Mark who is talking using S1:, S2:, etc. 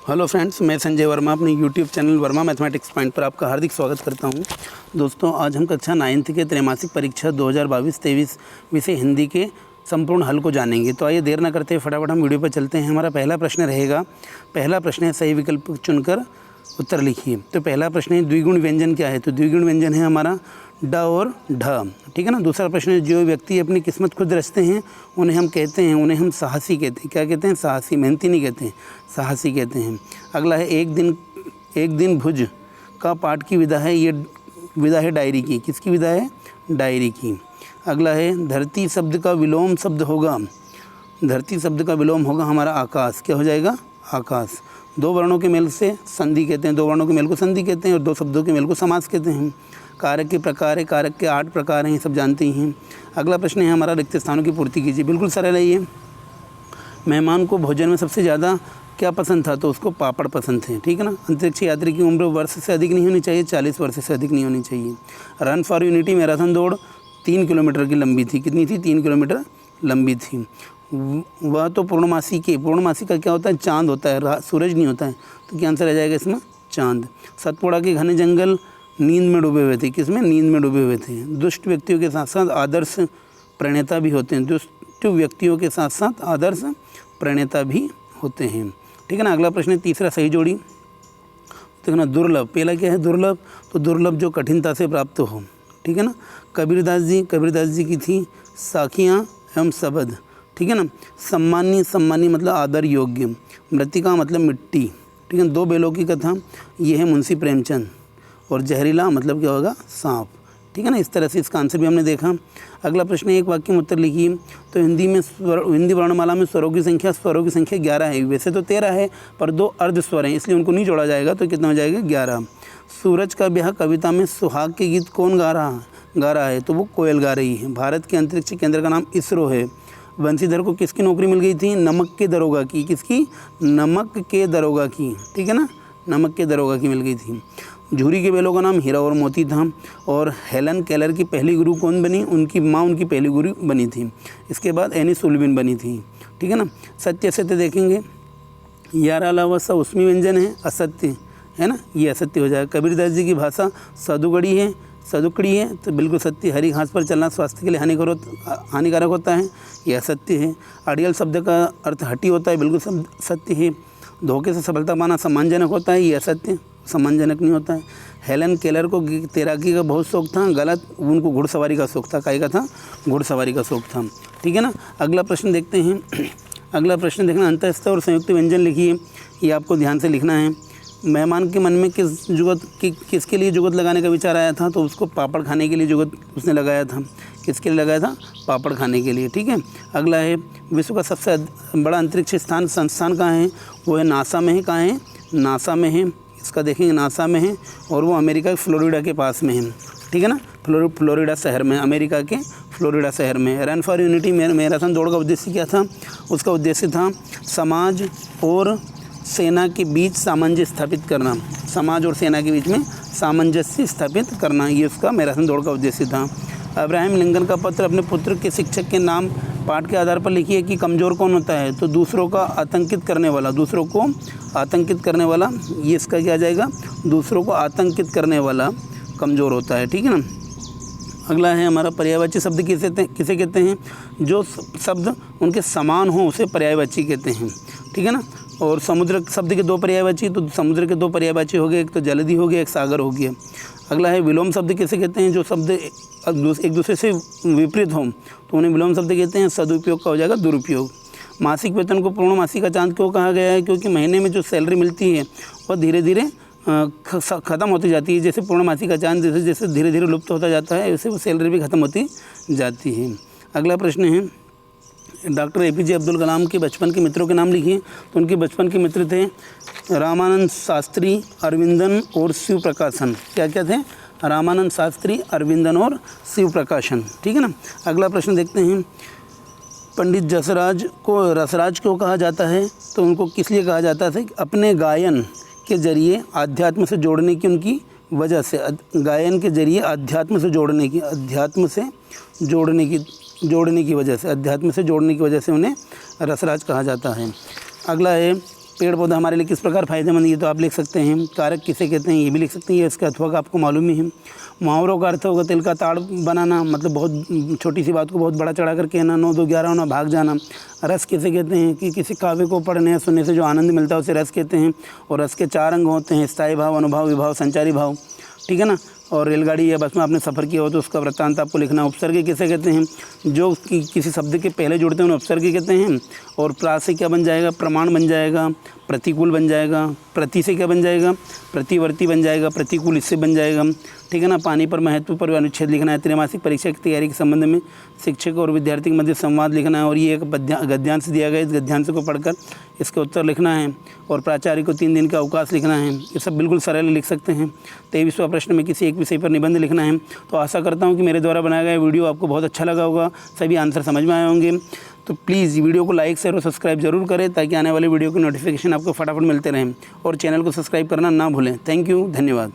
S1: Hello friends, मैं संजय वर्मा अपने YouTube channel Verma mathematics point पर आपका हार्दिक स्वागत करता हूं। दोस्तों, आज हम कक्षा 9th के त्रैमासिक परीक्षा 2022-23 विषय हिंदी के संपूर्ण हल को जानेंगे। तो आइए देर न करते फटाफट हम वीडियो पर चलते हैं। हमारा पहला प्रश्न रहेगा, पहला प्रश्न है सही विकल्प चुनकर उत्तर लिखिए। तो पहला प्रश्न है द्विगुण व्यंजन क्या है। तो द्विगुण व्यंजन है हमारा ड और ढ, ठीक है ना। दूसरा प्रश्न है जो व्यक्ति अपनी किस्मत खुद रचते हैं उन्हें हम साहसी कहते हैं। क्या कहते हैं? साहसी, मेहनती नहीं कहते हैं, साहसी कहते हैं। अगला है एक दिन भुज का पाठ की विधा है। ये विधा है डायरी की। किसकी विधा है? डायरी की। अगला है धरती शब्द का विलोम शब्द होगा। धरती शब्द का विलोम होगा हमारा आकाश। क्या हो जाएगा? आकाश। दो वर्णों के मेल से संधि कहते हैं, दो वर्णों के मेल को संधि कहते हैं, और दो शब्दों के मेल को समास कहते हैं। कारक के प्रकार है, कारक के 8 प्रकार हैं, ये सब जानते ही हैं। अगला प्रश्न है हमारा रिक्त स्थानों की पूर्ति कीजिए। बिल्कुल सरल है ये। मेहमान को भोजन में सबसे ज़्यादा क्या पसंद था? तो उसको पापड़ पसंद थे, ठीक है ना। अंतरिक्ष यात्री की उम्र वर्ष से अधिक नहीं होनी चाहिए, 40 वर्ष से अधिक नहीं होनी चाहिए। रन फॉर यूनिटी मैराथन दौड़ 3 किलोमीटर की लंबी थी। कितनी थी? 3 किलोमीटर लंबी थी। वह तो पूर्णमासी का क्या होता है? चांद होता है, सूरज नहीं होता है। तो क्या आंसर आ जाएगा इसमें? चांद। सतपुड़ा के घने जंगल नींद में डूबे हुए थे। किसमें? नींद में डूबे हुए थे। दुष्ट व्यक्तियों के साथ साथ आदर्श प्रणेता भी होते हैं। दुष्ट व्यक्तियों के साथ साथ आदर्श प्रणेता भी होते हैं, ठीक है ना। अगला प्रश्न है तीसरा सही जोड़ी। देखना दुर्लभ, पहला क्या है? दुर्लभ। तो दुर्लभ जो कठिनता से प्राप्त हो, ठीक है ना। कबीरदास जी की थी साखियाँ एवं शब्द, ठीक है ना। सम्मानी मतलब आदर योग्य। मृतिका मतलब मिट्टी, ठीक है। दो बैलों की कथा, ये है मुंशी प्रेमचंद। और जहरीला मतलब क्या होगा? सांप, ठीक है ना। इस तरह से इसका आंसर भी हमने देखा। अगला प्रश्न है एक वाक्य में उत्तर लिखिए। तो हिंदी वर्णमाला में स्वरों की संख्या 11 है। वैसे तो 13 है, पर 2 अर्ध स्वर हैं, इसलिए उनको नहीं जोड़ा जाएगा। तो कितना हो जाएगा? 11। सूरज का ब्याह कविता में सुहाग के गीत कौन गा रहा है? तो वो कोयल गा रही है। भारत के अंतरिक्ष केंद्र का नाम इसरो है। बंशीधर को किसकी नौकरी मिल गई थी? नमक के दरोगा की। किसकी? नमक के दरोगा की, ठीक है ना। नमक के दरोगा की मिल गई थी। झूरी के बैलों का नाम हीरा और मोती था। और हेलन केलर की पहली गुरु कौन बनी? उनकी माँ उनकी पहली गुरु बनी थी। इसके बाद एनी सुल्विन बनी थी, ठीक है ना। सत्य देखेंगे। यार अलावा सा उसमें व्यंजन है, असत्य है ना, ये असत्य हो जाएगा। कबीरदास जी की भाषा सदुकड़ी है, तो बिल्कुल सत्य। हरी घास पर चलना स्वास्थ्य के लिए हानिकारक होता है, यह असत्य है। अड़ियल शब्द का अर्थ हटी होता है, बिल्कुल सत्य है। धोखे से सफलता पाना सम्मानजनक होता है, ये असत्य, सम्मानजनक नहीं होता है। हेलन केलर को तैराकी का बहुत शौक था, गलत। उनको घुड़सवारी का शौक था। काय का था? घुड़सवारी का शौक था, ठीक है ना। अगला प्रश्न देखते हैं। अगला प्रश्न देखना, अंतःस्थ और संयुक्त व्यंजन लिखिए। ये आपको ध्यान से लिखना है। मेहमान के मन में किसके लिए जुगत लगाने का विचार आया था? तो उसको पापड़ खाने के लिए जुगत उसने लगाया था। किसके लिए लगाया था? पापड़ खाने के लिए, ठीक है। अगला है विश्व का सबसे बड़ा अंतरिक्ष संस्थान कहाँ है? वो है नासा में है। कहाँ है? नासा में है। इसका देखेंगे, नासा में है, और वो अमेरिका के फ्लोरिडा के पास में है, ठीक है ना। फ्लोरिडा शहर में, अमेरिका के फ्लोरिडा शहर में। रन फॉर यूनिटी मैराथन दौड़ का उद्देश्य क्या था? उसका उद्देश्य था समाज और सेना के बीच सामंजस्य स्थापित करना। समाज और सेना के बीच में सामंजस्य स्थापित करना, ये उसका मैराथन दौड़ का उद्देश्य था। अब्राहम लिंकन का पत्र अपने पुत्र के शिक्षक के नाम पाठ के आधार पर लिखिए कि कमज़ोर कौन होता है? तो दूसरों को आतंकित करने वाला, ये इसका क्या आ जाएगा? दूसरों को आतंकित करने वाला कमज़ोर होता है, ठीक है ना। अगला है हमारा पर्यायवाची शब्द किसे कहते हैं? जो शब्द उनके समान हो उसे पर्यायवाची कहते हैं, ठीक है ना। और समुद्र शब्द के 2 पर्यायवाची, तो समुद्र के 2 पर्यायवाची हो गए, एक तो जलधि हो गया, एक सागर हो गया। अगला है विलोम शब्द किसे कहते हैं? जो शब्द एक दूसरे से विपरीत हों तो उन्हें विलोम शब्द कहते हैं। सदुपयोग का हो जाएगा दुरुपयोग। मासिक वेतन को पूर्णमासी का चांद क्यों कहा गया है? क्योंकि महीने में जो सैलरी मिलती है वह धीरे धीरे ख़त्म होती जाती है। जैसे पूर्णमासी का चांद जैसे धीरे धीरे लुप्त होता जाता है, वैसे वो सैलरी भी ख़त्म होती जाती है। अगला प्रश्न है डॉक्टर APJ अब्दुल कलाम के बचपन के मित्रों के नाम लिखिए। तो उनके बचपन के मित्र थे रामानंद शास्त्री, अरविंदन और शिव प्रकाशन। क्या क्या थे? रामानंद शास्त्री, अरविंदन और शिव प्रकाशन, ठीक है ना। अगला प्रश्न देखते हैं। पंडित जसराज को रसराज क्यों कहा जाता है? तो उनको किस लिए कहा जाता है? अपने गायन के जरिए अध्यात्म से जोड़ने की उनकी वजह से, गायन के जरिए अध्यात्म से जोड़ने की वजह से उन्हें रसराज कहा जाता है। अगला है पेड़ पौधा हमारे लिए किस प्रकार फ़ायदेमंद, ये तो आप लिख सकते हैं। कारक किसे कहते हैं ये भी लिख सकते हैं, ये इसका अथवा का आपको मालूम ही है। मुहावरों का अर्थ होगा तिल का ताड़ बनाना, मतलब बहुत छोटी सी बात को बहुत बड़ा चढ़ा कर कहना, 9 2 11 होना, भाग जाना। रस किसे कहते हैं कि किसी काव्य को पढ़ने या सुनने से जो आनंद मिलता है उसे रस कहते हैं। और रस के 4 अंग होते हैं, स्थायी भाव, अनुभाव, विभाव, संचारी भाव, ठीक है ना। और रेलगाड़ी या बस में आपने सफ़र किया हो तो उसका वृत्तांत आपको लिखना है। उपसर्ग किसे कहते हैं, जो उसकी किसी शब्द के पहले जुड़ते हैं उन्हें उपसर्ग कहते हैं। और प्रास से क्या बन जाएगा, प्रमाण बन जाएगा, प्रतिकूल बन जाएगा। प्रति से क्या बन जाएगा, प्रतिवर्ती बन जाएगा, प्रतिकूल इससे बन जाएगा, ठीक है ना। पानी पर महत्व पर अनुच्छेद लिखना है। त्रैमासिक परीक्षा की तैयारी के संबंध में शिक्षक और विद्यार्थी के मध्य संवाद लिखना है। और ये एक गद्यांश दिया गया, इस गद्यांश को पढ़कर इसके उत्तर लिखना है। और प्राचार्य को 3 दिन का अवकाश लिखना है। ये सब बिल्कुल सरल लिख सकते हैं। 23वां प्रश्न में किसी एक विषय पर निबंध लिखना है। तो आशा करता हूँ कि मेरे द्वारा बनाया गया वीडियो आपको बहुत अच्छा लगा होगा, सभी आंसर समझ में आए होंगे। तो प्लीज़ वीडियो को लाइक शेयर और सब्सक्राइब जरूर करें ताकि आने वाले वीडियो की नोटिफिकेशन आपको फटाफट मिलते रहें। और चैनल को सब्सक्राइब करना ना भूलें। थैंक यू, धन्यवाद।